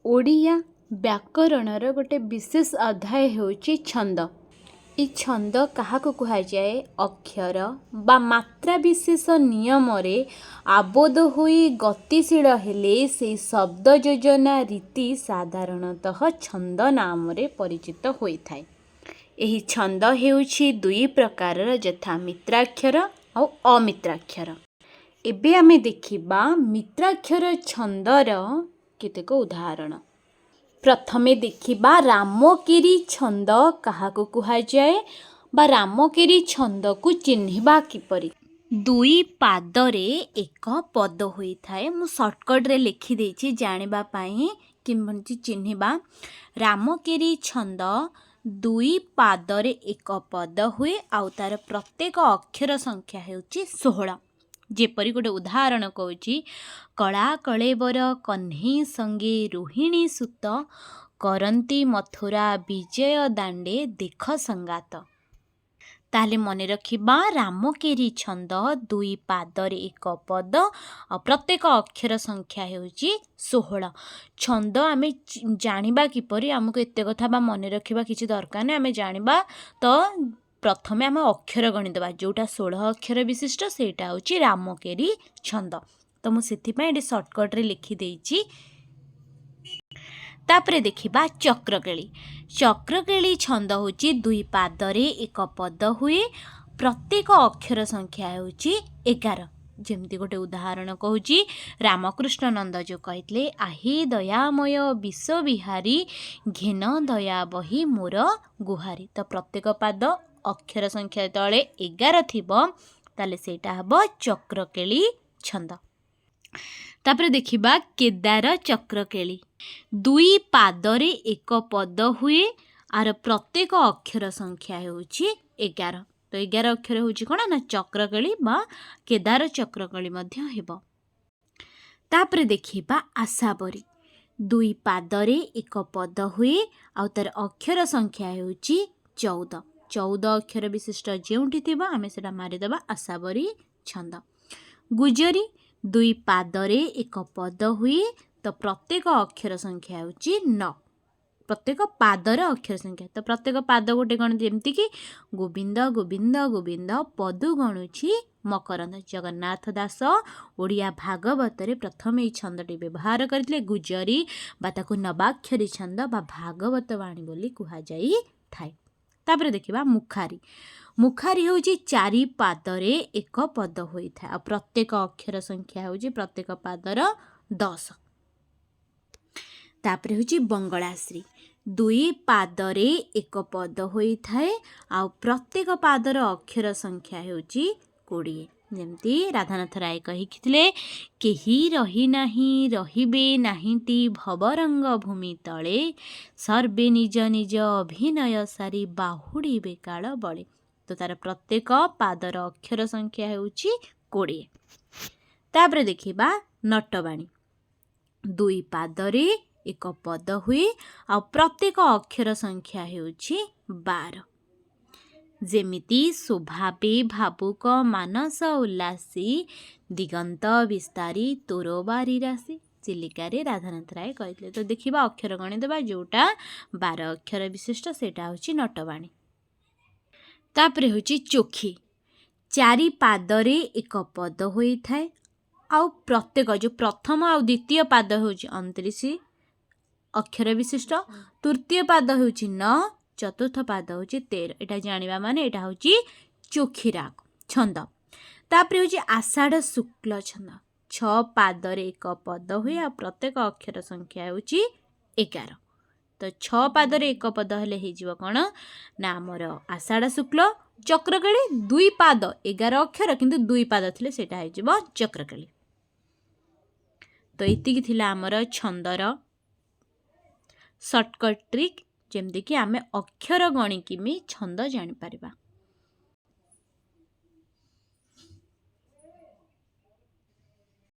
ଓଡ଼ିଆ ବ୍ୟାକରଣର ଗୋଟେ ବିଶେଷ ଅଧ୍ୟାୟ ହେଉଛି ଛନ୍ଦ। ଏ ଛନ୍ଦ କାହାକୁ କୁହାଯାଏ? ଅକ୍ଷର ବା ମାତ୍ରା ବିଶେଷ ନିୟମରେ ଆବଦ୍ଧ ହୋଇ ଗତିଶୀଳ ହେଲେ ସେହି ଶବ୍ଦ ଯୋଜନା ରୀତି ସାଧାରଣତଃ ଛନ୍ଦ ନାମରେ ପରିଚିତ ହୋଇଥାଏ। ଏହି ଛନ୍ଦ ହେଉଛି ଦୁଇ ପ୍ରକାରର, ଯଥା ମିତ୍ରାକ୍ଷର ଆଉ ଅମିତ୍ରାକ୍ଷର। ଏବେ ଆମେ ଦେଖିବା ମିତ୍ରାକ୍ଷର ଛନ୍ଦର କେତେକ ଉଦାହରଣ। ପ୍ରଥମେ ଦେଖିବା ରାମକେରି ଛନ୍ଦ କାହାକୁ କୁହାଯାଏ ବା ରାମକେରି ଛନ୍ଦକୁ ଚିହ୍ନିବା କିପରି? ଦୁଇ ପାଦରେ ଏକ ପଦ ହୋଇଥାଏ। ମୁଁ ସର୍ଟକଟ୍ରେ ଲେଖିଦେଇଛି ଜାଣିବା ପାଇଁ କେମିତି ଚିହ୍ନିବା। ରାମକେରି ଛନ୍ଦ ଦୁଇ ପାଦରେ ଏକ ପଦ ହୁଏ ଆଉ ତାର ପ୍ରତ୍ୟେକ ଅକ୍ଷର ସଂଖ୍ୟା ହେଉଛି 16। ଯେପରି ଗୋଟେ ଉଦାହରଣ କହୁଛି, କଳା କଳେବର କହ୍ନେଇ ସଙ୍ଗେ ରୋହିଣୀ ସୁତ, କରନ୍ତି ମଥୁରା ବିଜୟ ଦାଣ୍ଡେ ଦେଖ ସଙ୍ଗାତ। ତାହେଲେ ମନେ ରଖିବା, ରାମକେରି ଛନ୍ଦ ଦୁଇ ପାଦରେ ଏକ ପଦ ଆଉ ପ୍ରତ୍ୟେକ ଅକ୍ଷର ସଂଖ୍ୟା ହେଉଛି 16। ଛନ୍ଦ ଆମେ ଜାଣିବା କିପରି? ଆମକୁ ଏତେ କଥା ବା ମନେ ରଖିବା କିଛି ଦରକାର ନାହିଁ। ଆମେ ଜାଣିବା ତ ପ୍ରଥମେ ଆମେ ଅକ୍ଷର ଗଣିଦେବା। ଯେଉଁଟା 16 ଅକ୍ଷର ବିଶିଷ୍ଟ ସେଇଟା ହେଉଛି ରାମକେରି ଛନ୍ଦ। ତ ମୁଁ ସେଥିପାଇଁ ଏଠି ସର୍ଟକଟ୍ରେ ଲେଖିଦେଇଛି। ତାପରେ ଦେଖିବା ଚକ୍ରକେଳି। ଚକ୍ରକେଳି ଛନ୍ଦ ହେଉଛି ଦୁଇ ପାଦରେ ଏକ ପଦ ହୁଏ, ପ୍ରତ୍ୟେକ ଅକ୍ଷର ସଂଖ୍ୟା ହେଉଛି 11। ଯେମିତି ଗୋଟେ ଉଦାହରଣ କହୁଛି, ରାମକୃଷ୍ଣ ନନ୍ଦ ଯେଉଁ କହିଥିଲେ, ଆହି ଦୟାମୟ ବିଶ୍ୱବିହାରୀ ଘେନ ଦୟା ବହି ମୋର ଗୁହାରି। ତ ପ୍ରତ୍ୟେକ ପାଦ ଅକ୍ଷର ସଂଖ୍ୟା ଯେତେବେଳେ 11 ଥିବ ତାହେଲେ ସେଇଟା ହେବ ଚକ୍ରକେଳି ଛନ୍ଦ। ତାପରେ ଦେଖିବା କେଦାର ଚକ୍ରକେଳି। ଦୁଇ ପାଦରେ ଏକ ପଦ ହୁଏ, ଆର ପ୍ରତ୍ୟେକ ଅକ୍ଷର ସଂଖ୍ୟା ହେଉଛି 11। ତ 11 ଅକ୍ଷର ହେଉଛି କ'ଣ ନା ଚକ୍ରକେଳି ବା କେଦାର ଚକ୍ରକେଳି ମଧ୍ୟ ହେବ। ତାପରେ ଦେଖିବା ଆଶାବରୀ। ଦୁଇ ପାଦରେ ଏକ ପଦ ହୁଏ ଆଉ ତାର ଅକ୍ଷର ସଂଖ୍ୟା ହେଉଛି 14। 14 ଅକ୍ଷର ବିଶିଷ୍ଟ ଯେଉଁଠି ଥିବ ଆମେ ସେଟା ମାରିଦେବା ଆଶାବରୀ ଛନ୍ଦ। ଗୁଜରୀ। ଦୁଇ ପାଦରେ ଏକ ପଦ ହୁଏ ତ ପ୍ରତ୍ୟେକ ଅକ୍ଷର ସଂଖ୍ୟା ହେଉଛି 9। ପ୍ରତ୍ୟେକ ପାଦର ଅକ୍ଷର ସଂଖ୍ୟା। ତ ପ୍ରତ୍ୟେକ ପାଦ ଗୋଟେ ଗଣ, ଯେମିତିକି ଗୋବିନ୍ଦ ଗୋବିନ୍ଦ ଗୋବିନ୍ଦ ପଦୁ ଗଣୁଛି ମକରନ୍ଦ। ଜଗନ୍ନାଥ ଦାସ ଓଡ଼ିଆ ଭାଗବତରେ ପ୍ରଥମେ ଏହି ଛନ୍ଦଟି ବ୍ୟବହାର କରିଥିଲେ। ଗୁଜରୀ ବା ତାକୁ ନବାକ୍ଷରୀ ଛନ୍ଦ ବା ଭାଗବତ ବାଣୀ ବୋଲି କୁହାଯାଇଥାଏ। ତାପରେ ଦେଖିବା ମୁଖାରୀ। ମୁଖାରୀ ହେଉଛି ଚାରି ପାଦରେ ଏକ ପଦ ହୋଇଥାଏ ଆଉ ପ୍ରତ୍ୟେକ ଅକ୍ଷର ସଂଖ୍ୟା ହେଉଛି ପ୍ରତ୍ୟେକ ପାଦର 10। ତାପରେ ହେଉଛି ବଙ୍ଗଳାଶ୍ରୀ। ଦୁଇ ପାଦରେ ଏକ ପଦ ହୋଇଥାଏ ଆଉ ପ୍ରତ୍ୟେକ ପାଦର ଅକ୍ଷର ସଂଖ୍ୟା ହେଉଛି 20। ଯେମିତି ରାଧାନାଥ ରାୟ କହିଥିଲେ, କେହି ରହିନାହିଁ ରହିବେ ନାହିଁଟି ଭବରଙ୍ଗ ଭୂମି ତଳେ, ସର୍ବେ ନିଜ ନିଜ ଅଭିନୟ ସାରି ବାହୁଡ଼ିବେ କାଳ ବଳେ। ତ ତାର ପ୍ରତ୍ୟେକ ପାଦର ଅକ୍ଷର ସଂଖ୍ୟା ହେଉଛି 20। ତାପରେ ଦେଖିବା ନଟବାଣୀ। ଦୁଇ ପାଦରେ ଏକ ପଦ ହୁଏ ଆଉ ପ୍ରତ୍ୟେକ ଅକ୍ଷର ସଂଖ୍ୟା ହେଉଛି 12। ଯେମିତି ସ୍ୱଭାବେ ଭାବୁକ ମାନସ ଉଲ୍ଲାସୀ, ଦିଗନ୍ତ ବିସ୍ତାରୀ ତୋର ବାରି ରାଶି। ଚିଲିକାରେ ରାଧାନାଥ ରାୟ କହିଥିଲେ। ତ ଦେଖିବା ଅକ୍ଷର ଗଣିଦେବା। ଯେଉଁଟା 12 ଅକ୍ଷର ବିଶିଷ୍ଟ ସେଇଟା ହେଉଛି ନଟବାଣୀ। ତାପରେ ହେଉଛି ଚୋଖୀ। ଚାରି ପାଦରେ ଏକ ପଦ ହୋଇଥାଏ ଆଉ ପ୍ରତ୍ୟେକ ଯେଉଁ ପ୍ରଥମ ଆଉ ଦ୍ୱିତୀୟ ପାଦ ହେଉଛି 29 ଅକ୍ଷର ବିଶିଷ୍ଟ, ତୃତୀୟ ପାଦ ହେଉଛି 9, ଚତୁର୍ଥ ପାଦ ହେଉଛି 13। ଏଇଟା ଜାଣିବା ମାନେ ଏଇଟା ହେଉଛି ଚୋଖୀ ରାଗ ଛନ୍ଦ। ତାପରେ ହେଉଛି ଆଷାଢ଼ ଶୁକ୍ଳ ଛନ୍ଦ। 6 ପାଦରେ ଏକ ପଦ ହୁଏ ଆଉ ପ୍ରତ୍ୟେକ ଅକ୍ଷର ସଂଖ୍ୟା ହେଉଛି 11। ତ 6 ପାଦରେ ଏକ ପଦ ହେଲେ ହେଇଯିବ କ'ଣ ନା ଆମର ଆଷାଢ଼ ଶୁକ୍ଳ ଚକ୍ରକେଳି। ଦୁଇ ପାଦ 11 ଅକ୍ଷର କିନ୍ତୁ ଦୁଇ ପାଦ ଥିଲେ ସେଇଟା ହେଇଯିବ ଚକ୍ରକେଳି। ତ ଏତିକି ଥିଲା ଆମର ଛନ୍ଦର ସର୍ଟକଟ୍ ଟ୍ରିକ୍, ଯେମିତିକି ଆମେ ଅକ୍ଷର ଗଣିକି ବି ଛନ୍ଦ ଜାଣିପାରିବା।